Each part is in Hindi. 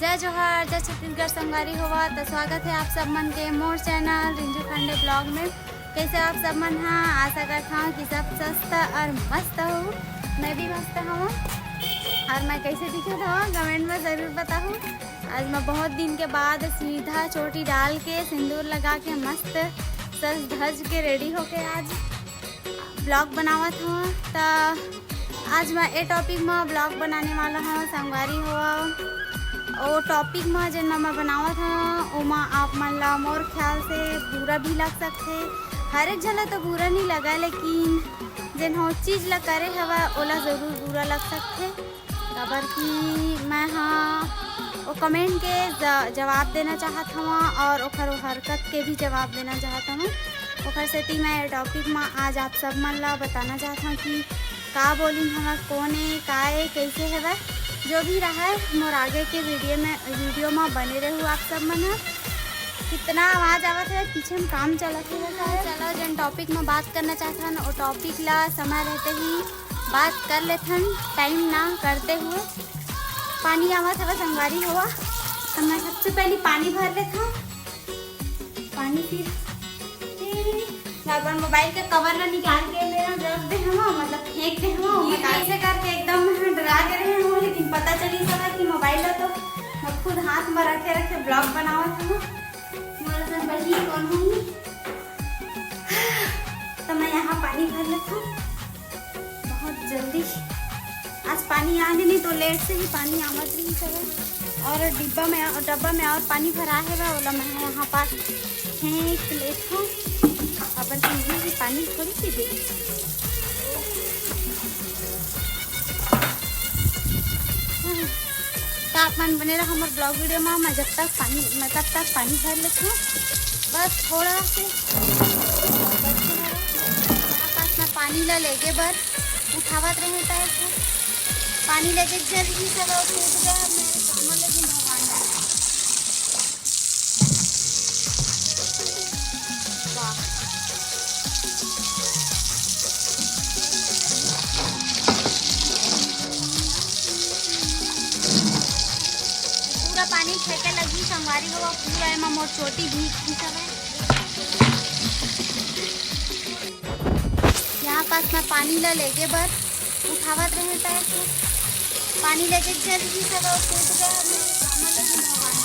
जय जोहार, जय छत्तीसगढ़ संगवारी होवा। तो स्वागत है आप सब मन के मोर चैनल रिंजू खंडे ब्लॉग में। कैसे आप सब मन हाँ, आशा करता हूँ कि सब स्वस्थ और मस्त हो। मैं भी मस्त हूँ और मैं कैसे दिखत हूँ कमेंट में ज़रूर बताऊँ। आज मैं बहुत दिन के बाद सीधा चोटी डाल के सिंदूर लगा के मस्त सज धज के रेडी होके आज ब्लॉग बनावत हूँ। तो आज मैं ए टॉपिक में ब्लॉग बनाने वाला हूँ संगवारी हुआ। और टॉपिक में जिन मैं बनावत हूँ ओमा आप मन ला मोर ख्याल से बुरा भी लग सकते। हर एक जला तो बुरा नहीं लगा, लेकिन जिन हो चीज़ ला करे हवा ओला ज़रूर बुरा लग सकते। खबर कि मैं हाँ वो कमेंट के जवाब देना चाहत हूँ और ओखर हरकत के भी जवाब देना चाहता हूँ। ओखर सेती मैं टॉपिक में आज आप सब मन ला बताना चाहता हूँ कि का बोली हम कौन है का है कैसे है। जो भी रहा है मोर आगे के वीडियो में बने रहूँ आप सब मन। कितना आवाज़ आवत है पीछे में काम चलत है। चलो जिन टॉपिक में बात करना चाहते हैं वो टॉपिक ला समय रहते ही बात कर लेथन, टाइम ना करते हुए। पानी आवत है संगवारी हुआ तो मैं सबसे पहले पानी भर लेता हूँ। पानी फिर अपन मोबाइल के कवर ला निकाल के मेरा रख दे हम, मतलब फेंक दे हम ऐसे करके एकदम डरा के रहे हूँ। लेकिन पता चली सका कि मोबाइल ला तो मैं खुद हाथ में रखे ब्लॉग बनावत हूँ। मोर बही कौन हूँ तो मैं यहाँ पानी भर लेता हूँ बहुत जल्दी। आज पानी आ नहीं तो लेट से ही पानी आवत रही सब। और डब्बा में और पानी भरा है वाला मैं यहाँ पास फेंक लेता हूँ। अपन चीज़ें भी पानी थोड़ी सी दे तापमान बने रहा हमारे ब्लॉग वीडियो में। मैं तब तक पानी भर लेती हूँ बस थोड़ा से। पास मैं पानी ला लेके बर उठावत रहे टाइप से पानी लेके जल्दी सब कूद गया मेरे काम। लेकिन भगवान वाह पानी फेंके लगी संगवारी हुआ पूरा एमा मोर चोटी भीग सब है। यहाँ पास मैं पानी ला लेके बर उठावत रहे टाइप से पानी लेके जल्दी सब कूद गया मेरे काम। लेकिन भगवान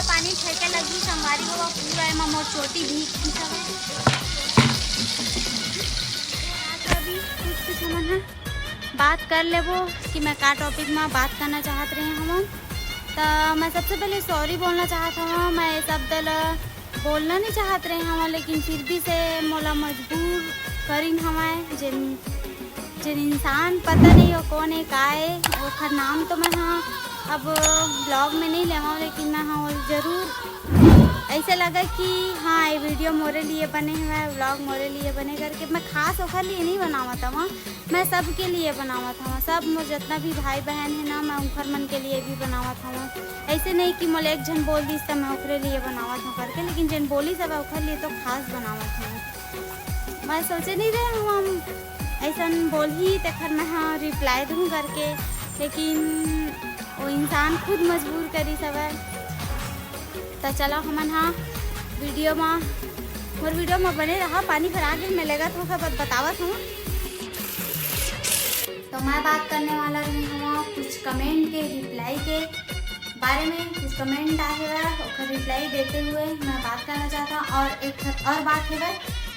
पानी फेंके लगी संगवारी हुआ पूरा एमा मोर चोटी भीग सब है। अभी कुछ हमन है बात कर लेबो कि मैं का टॉपिक में बात करना चाहत रहे हम। तो मैं सबसे पहले सॉरी बोलना चाहता हूँ। मैं ये शब्द बोलना नहीं चाहत रहे हम, लेकिन फिर भी से मोला मजबूर करीन हमें जिन इंसान पता नहीं हो कौन है का है ओखर नाम तो मैं हाँ अब ब्लॉग में नहीं लेवा, लेकिन मैं हाँ ज़रूर ऐसे लगा कि हाँ ये वीडियो मोरे लिए बने हुए हैं, व्लॉग मोरे लिए बने करके। मैं खास ओखर लिए नहीं बनावा था वहाँ, मैं सबके लिए बनावा था वहाँ। सब मोर जितना भी भाई बहन है ना मैं उनकर मन के लिए भी बनावा था वहाँ। ऐसे नहीं कि मोले एक जन बोल दी सब मैं ओखरे लिए बनावा था करके, लेकिन जन बोली सब ओखर लिए तो खास बनावा था। मैं सोचे नहीं रहे हम ऐसा बोल ही तखर मैं हाँ रिप्लाई दूँ करके, लेकिन वो इंसान खुद मजबूर करी सब है। तो चलो हमन हाँ वीडियो में बने रहा। पानी भरा के मिलेगा तो खबर बतावत हूँ। तो मैं बात करने वाला रही हूँ कुछ कमेंट के रिप्लाई के बारे में। कुछ कमेंट आए हुए और रिप्लाई देते हुए मैं बात करना चाहता हूँ। और एक और बात है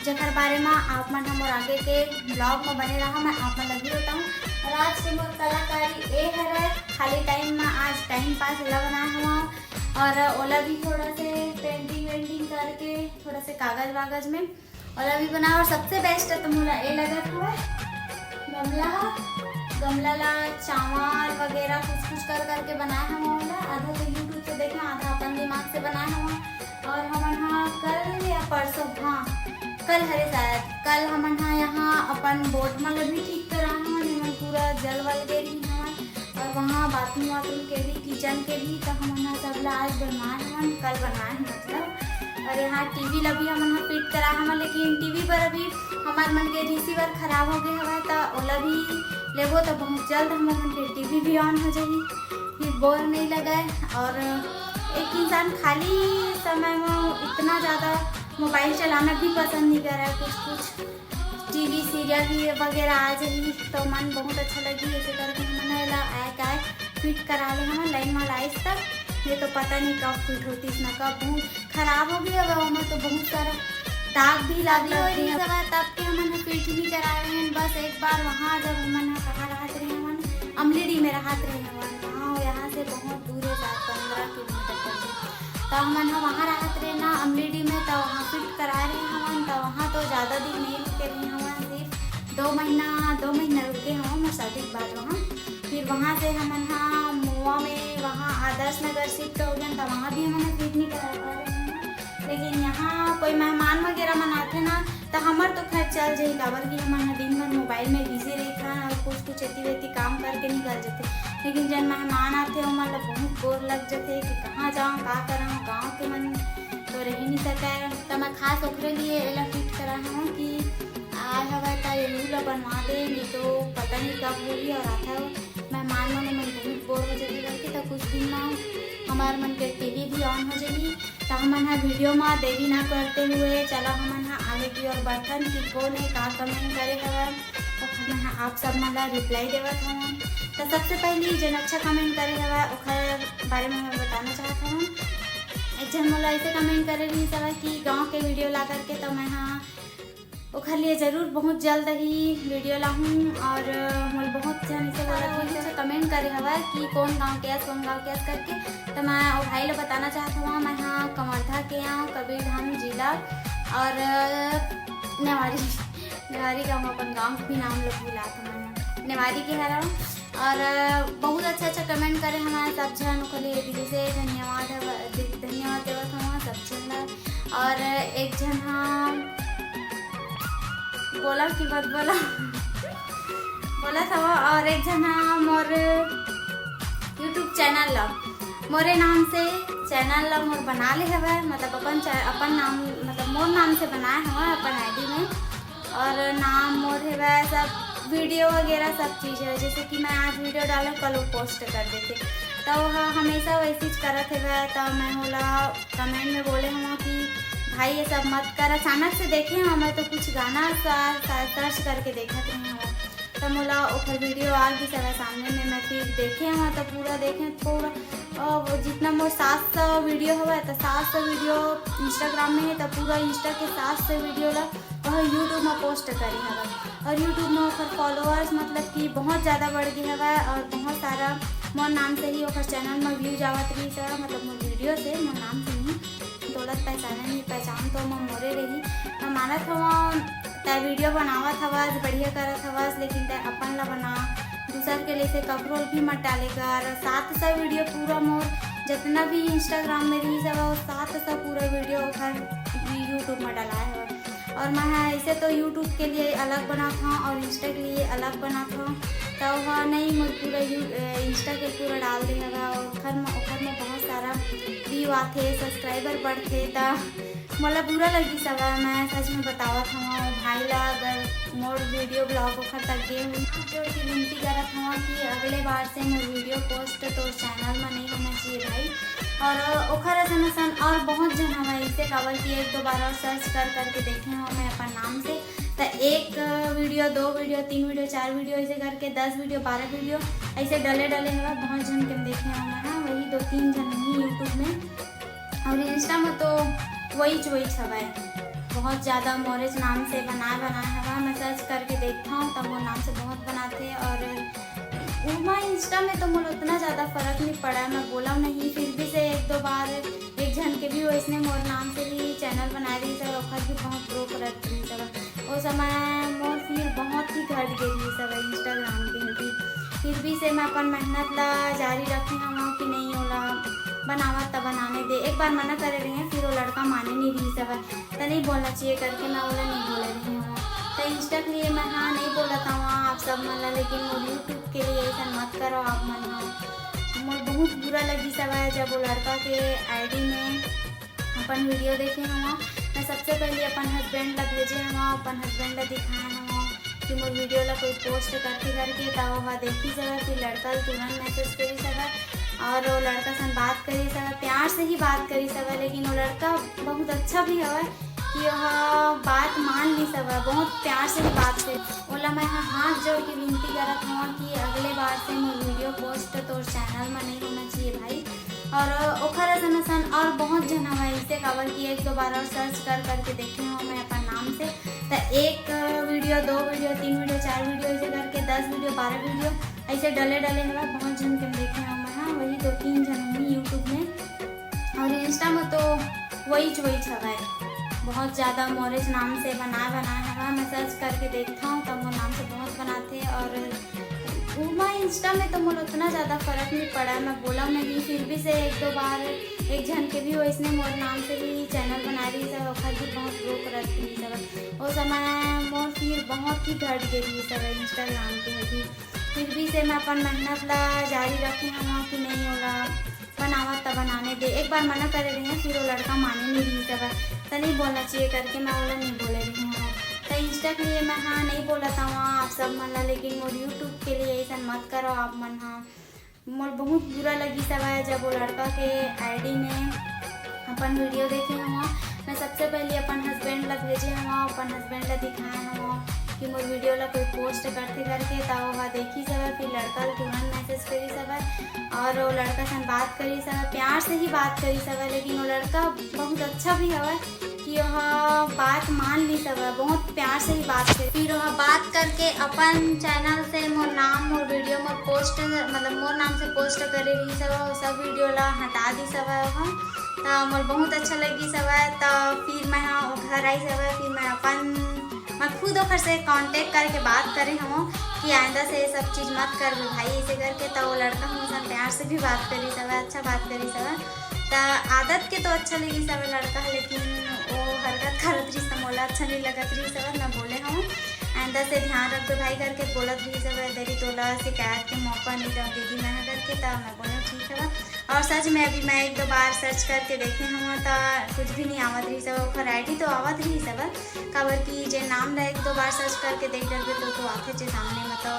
जकर बारे में आप मन हम आगे के ब्लॉग में बने रहा मैं आप मन लगी होता हूँ। और आज के मोर कलाकारी ये है खाली टाइम में आज टाइम पास ओला बनाया हुआ और ओला भी थोड़ा से पेंटिंग करके थोड़ा से कागज वागज में ओला भी बना। और सबसे बेस्ट है तो मोला ये लगा हुआ गमला ला चावल वगैरह कुछ करके बनाया हुआ ओला। आधा तो यूट्यूब से देखे, आधा अपन दिमाग से बनाया हुआ। और हम हाँ कल या परसों हाँ कल हरे शायद कल हम यहाँ अपन बोट में भी ठीक करा पूरा जल वल दे रही हैं। और और वहाँ बाथरूम के भी, किचन के भी, तो हम सब आज बनवाए हम कल बनाए हैं मतलब। और यहाँ टीवी ला भी हम फिट करा हम, लेकिन टीवी पर अभी हमार मन के रिसीवर खराब हो गए हवा, तो ओला भी लेबो तो बहुत जल्द हमारे मन के टीवी भी ऑन हो जाएगी, फिर बोर नहीं लगे। और एक इंसान खाली समय में इतना ज़्यादा मोबाइल चलाना भी पसंद नहीं कर रहा है। कुछ टीवी सीरियल भी वगैरह आ जाएगी तो मन बहुत अच्छा लगी, ऐसे करके हमने आए फिट करा ले हम लाइन वाला आइस तक। ये तो पता नहीं कब फिट होती इसमें, कब बहुत खराब हो गया हमें, तो बहुत सारा दाग भी लग रही है तब के हमने फिट नहीं करा रहे हैं। बस एक बार वहाँ जब हमने कहाँ रहते रहे हम अमलेडी में रहते रहे हम, वहाँ यहाँ से बहुत दूर है 15 किलोमीटर पर, तो हमने वहाँ रहते रहे ना अमलेडी में, तो वहाँ फिट करा रहे हम। तो वहाँ तो ज़्यादा दिन नहीं रुके रहे हम, सिर्फ 2 महीना रुके हम और शादी के बाद वहाँ। फिर वहाँ से हम यहाँ मुआ में वहाँ आदर्श नगर शिफ्ट हो गए, तो वहाँ भी हमने फिट नहीं करा पा रहे हैं। लेकिन यहाँ कोई मेहमान वगैरह मनाते ना, तो हमार तो खैर चल जाए, काबर कि हमारा दिन भर मोबाइल में बिजी रहता है और कुछ एती वेती काम करके निकल जाते। लेकिन जब मेहमान आते हमारा बहुत बोर लग जाते कि कहाँ जाऊँ का कराऊँ, गाँव के मन तो रह ही नहीं सके। तो मैं खास ओकरे लिए एला फिट करा हूँ कि आए हवा तो ये बनवा दे, नहीं तो पता नहीं कब होगी। और आता है मेहमान मन बहुत बोर हो जाती करके, तो कुछ दिन में हमारे मन के टीवी भी ऑन हो जाएगी। तो हम वीडियो में देरी ना करते हुए चलो हम आगे की और बर्तन की कौन है का कमेंट करे हवा, तो हम आप सब मला रिप्लाई देवत हूँ। तो सबसे पहले जन अच्छा कमेंट करे हवा ओखर बारे में मैं बताना चाहता हूँ। एक जन मोला ऐसे कमेंट करे रही सब कि गाँव के वीडियो ला करके, तो मैं हाँ ओखर लिए ज़रूर बहुत जल्द ही वीडियो लाऊँ। और मोल बहुत जन इसे बोला कि कमेंट करे हवा कि कौन गाँव के करके, तो मैं वो भाई लोग बताना चाहता हूँ। मैं हाँ कमरधा के यहाँ कबीरधाम जिला और नेवारी का अपन गाँव भी नाम लोग बुला था, मैं नेवारी के हरा हूँ। और बहुत अच्छा कमेंट करे हमारे सब जन को लिए दिल से धन्यवाद देवत हूँ सब जन। और एक जन हाँ बोला कि बात बोला था, और एक जन मोर यूट्यूब चैनल ला मोरे नाम से चैनल ला मोर बना ले हवा, मतलब अपन नाम मतलब मोर नाम से बनाया हुआ अपन आईडी में। और नाम मोर है सब वीडियो वगैरह सब चीज़ है, जैसे कि मैं आज वीडियो डाला कल वो पोस्ट कर देते, तो वह हमेशा वैसे ही करत है। तो मैं होला कमेंट में बोले हम कि भाई ये सब मत कर। अचानक से देखे हमें तो कुछ गाना सर्च करके देखा थे, तो मोला ओखर वीडियो आ गई सब सामने में। मैं फिर देखे हम तो पूरा वो जितना मोर 700 वीडियो हुआ है, तो 700 वीडियो इंस्टाग्राम में है, तो पूरा इंस्टा के 700 वीडियो ला वह यूट्यूब में पोस्ट करी है। और यूट्यूब में ओखर फॉलोअर्स मतलब कि बहुत ज़्यादा बढ़ गई है, और बहुत सारा मोर नाम से ही ओखर चैनल में व्यूज आवत रही सब, मतलब मोर वीडियो से मोर नाम से ही दौलत पहचान तो मैं मोरे रही। मैं मानत हूँ तय वीडियो बनावत हवस बढ़िया करत हवस, लेकिन तय अपन ला बना दूसर के लिए से कपड़ों भी मत डालेगा। और 700 वीडियो पूरा मोर जितना भी इंस्टाग्राम में रही सब 700 पूरा वीडियो हर यूट्यूब में डाला है। और मैं ऐसे तो यूट्यूब के लिए अलग बनाता हूँ और इंस्टा के लिए अलग बनाता हूँ, तो वह नहीं मैं पूरा इंस्टा के पूरा डाल देगा। और ओखर में बहुत सारा व्यू आते, सब्सक्राइबर बढ़ते, तो मोला बुरा लगी सब। मैं सच में बतावत हूँ भाई ला, अगर मोर वीडियो ब्लॉग ओखर तक गए हुई जोड़ के विनती करत हूँ कि अगले बार से मोर वीडियो पोस्ट तो चैनल में नहीं होना चाहिए भाई। और ओखर असन और बहुत जन हमें इसे काबर कि 1-2 बार और सर्च करके देखे हूँ मैं अपन नाम से, तो 1 वीडियो 2 वीडियो 3 वीडियो 4 वीडियो ऐसे करके 10 वीडियो 12 वीडियो ऐसे डले हुआ बहुत जन के देखे हैं मैं, वही 2-3 जन ही यूट्यूब में। और इंस्टा में तो वही सब है, बहुत ज़्यादा मोरेज नाम से बनाया हवा। मैं सर्च करके देखता हूँ तब वो नाम से बहुत बनाते। और वहाँ इंस्टा में तो मुझे उतना ज़्यादा फ़र्क नहीं पड़ा, मैं बोला नहीं, फिर भी से 1-2 बार एक जन के भी वैसने मोर नाम से भी चैनल बना रही सब, ओखर भी बहुत ग्रो करत रही सब। वो समय मोर फिर बहुत ही घट गई सब इंस्टाग्राम के, फिर भी से मैं अपन मेहनत ला जारी रखी हूँ कि नहीं होला बनावा तब बनाने दे। एक बार मना करे रही हैं, फिर वो लड़का माने नहीं रही सब, तो नहीं बोलना चाहिए करके मैं बोला नहीं बोले रही हूँ। तो इंस्टा के लिए मैं हाँ नहीं बोला था वहाँ आप सब मन, लेकिन वो यूट्यूब के लिए ऐसा मत करो आप मन। हाँ मोर बहुत बुरा लगी सब है जब वो लड़का के आईडी में अपन वीडियो देखे हम। मैं सबसे पहले अपन हस्बैंड ला भेजे हम, अपन हस्बैंड ला दिखाए हम कि मोर वीडियो ला कोई पोस्ट करके तब वहाँ देखी सब। फिर लड़का तुरंत मैसेज करी सब और वो लड़का से बात करी सब, प्यार से ही बात करी सब। लेकिन वो लड़का बहुत अच्छा भी है कि वह बात मान ली सब, बहुत प्यार से ही बात से बोला। मैं हाथ जोड़ के विनती करत हूँ कि अगले बार से मोर वीडियो पोस्ट तोर चैनल में नहीं होना चाहिए भाई। और ओखर सन और बहुत जन है इसे खबर की एक दो बार और सर्च करके देखे हूँ मैं अपन नाम से। तो एक वीडियो, 2 वीडियो, 3 वीडियो, 4 वीडियो ऐसे करके 10 वीडियो, 12 वीडियो ऐसे डले है। बहुत जन के देखे हूँ मैं। हाँ वही 2-3 जन हुई यूट्यूब में और इंस्टा में तो वही है बहुत ज़्यादा। मोरेज नाम से बनाए है, मैं सर्च करके देखता हूँ तब वो नाम से बहुत बनाते। और मैं इंस्टा में तो मुझे उतना ज़्यादा फर्क नहीं पड़ा, मैं बोला नहीं। फिर भी से 1-2 बार एक जन के भी वैसने मोर नाम से भी चैनल बना रही सब, वक्त भी बहुत ग्रो करत रही सब। वो समय मोर फिर बहुत ही घट गई सब इंस्टाग्राम के होगी। फिर भी से मैं अपन मेहनत ला जारी रखे हम कि नहीं होगा बनावा तब बनाने दे। एक बार मना करे रही हैं, फिर वो लड़का माने नहीं रही सब, तो नहीं बोलना चाहिए करके मैं बोला नहीं बोले रही हूँ। तो इंस्टा के लिए मैं हाँ नहीं बोला था वहाँ आप सब मन, लेकिन मोर यूट्यूब के लिए ऐसा मत करो आप मन। हाँ मोर बहुत बुरा लगी सब है जब वो लड़का के आईडी में अपन वीडियो देखे हम। मैं सबसे पहले अपन हस्बैंड ला भेजे हम, अपन हस्बैंड ला दिखाए हम कि मोर वीडियो ला कोई पोस्ट करते तब वहाँ देखी सब। फिर लड़का तुरंत मैसेज करी सब और वो लड़का से बात करी सब, प्यार से ही बात करी सब। लेकिन वो लड़का बहुत अच्छा भी है कि वह बात मान ली सब, बहुत प्यार से ही बात करी। फिर वह बात करके अपन चैनल से मोर नाम, मोर वीडियो में पोस्ट मतलब मोर नाम से पोस्ट करे रही सब वीडियो ला हटा दी सब हम। तो मोर बहुत अच्छा लगी सब। तो फिर मैं घर आई सब, फिर मैं खुद ओखर से कांटेक्ट करके बात करे हम कि आइंदा से ये सब चीज़ मत कर भाई ऐसे करके। तो वो लड़का हमसे प्यार से भी बात करी सब, अच्छा बात करी सब। तो आदत के तो अच्छा लगी सब लड़का, लेकिन वो हरकत करत रही सब मोला अच्छा नहीं लगत रही सब। मैं बोले हम आइंदा से ध्यान रख दो भाई करके बोलत रही सब। दरी तोला शिकायत के मौका नहीं दो दीदी मैं करके। तो मैं बोले ठीक है। और सच में अभी मैं 1-2 बार सर्च करके देखे हम तो कुछ भी नहीं आवत रही सब। वैरायटी तो आवत रही सब खबर की जे नाम ला 1-2 बार सर्च करके देख डर तो आते थे सामने में। तो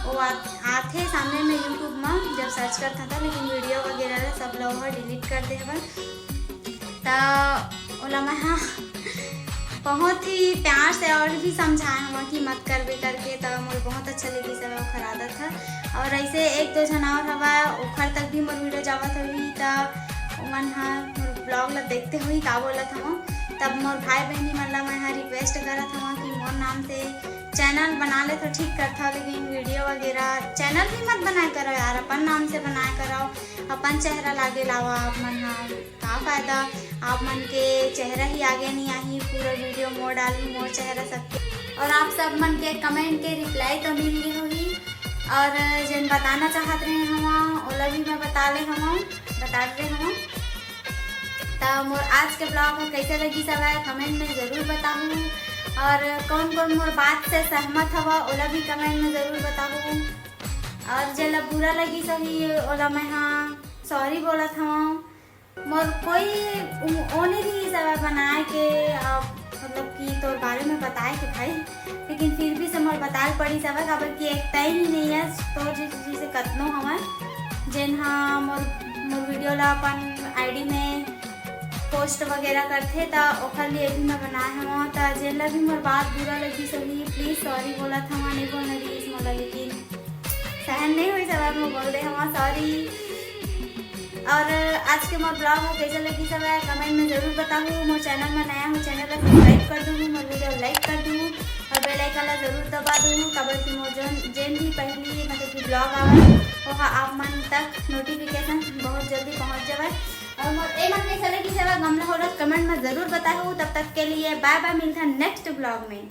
वो आते सामने में यूट्यूब में जब सर्च करता था, लेकिन वीडियो वगैरह सब लोग डिलीट कर दे। तो ओला मैं हाँ बहुत ही प्यार से और भी समझाए हम कि मत कर भी करके। तो मुझे बहुत अच्छा लगी सब ओखर आदत है। और ऐसे 1-2 जन और हवा ओखर तक भी मोर वीडियो जावत हुई। तो मन हाँ मोर ब्लॉग ला देखते हुई का बोलत हम। तब मोर भाई बहनी मतलब मैं रिक्वेस्ट करत हूँ कि मोर नाम से चैनल बना ले तो ठीक करता, लेकिन वीडियो वगैरह चैनल भी मत बनाए करो यार, अपन नाम से बनाए करो, अपन चेहरा लागे लावा आप मन। हाँ का फायदा आप मन के चेहरा ही आगे नहीं आई, पूरा वीडियो मोड़ डाली मोर चेहरा सबके। और आप सब मन के कमेंट के रिप्लाई तो मिल गई होगी। और जिन बताना चाहते रहे हम ओला भी मैं बता रहे हम। तो मोर आज के ब्लॉग में कैसे लगी सब है कमेंट में ज़रूर बताऊँ। और कौन कौन मोर बात से सहमत हवा ओला भी कमेंट में ज़रूर बताऊँ। और जला बुरा लगी सही ओला मैं हाँ सॉरी बोला था। मोर कोई ओ नहीं रही सब बनाए के मतलब कि तोर बारे में बताए के भाई, लेकिन फिर भी से मोर बताए पड़ी सब खबर की एक तय ही नहीं है तो जिसे कतनो हमें जिन हाँ मोर वीडियो ला अपन आईडी में पोस्ट वगैरह करते तो ओखर लिए भी मैं बनाए हम। तो जेला भी मोर बात बुरा लगी सभी प्लीज़ सॉरी बोला था नहीं बोलना रही मोला, लेकिन सहन नहीं हुई सब मैं बोल दे हम सॉरी। और आज के मोर ब्लॉग हो कैसे लगी सब कमेंट में ज़रूर बताऊँ। मोर चैनल में नया हूँ चैनल को सब्सक्राइब कर दूँ, मोर वीडियो लाइक कर दूँ और बेल आइकन ला ज़रूर दबा दूँ खबर की मोर जेन भी पहली मतलब कि ब्लॉग आवे वो आप मन तक नोटिफिकेशन बहुत जल्दी पहुँच जाए। और मोर ए मन कैसे लगी सब गमला हो कमेंट में ज़रूर बताऊँ। तब तक के लिए बाय बाय, मिलता है नेक्स्ट ब्लॉग में।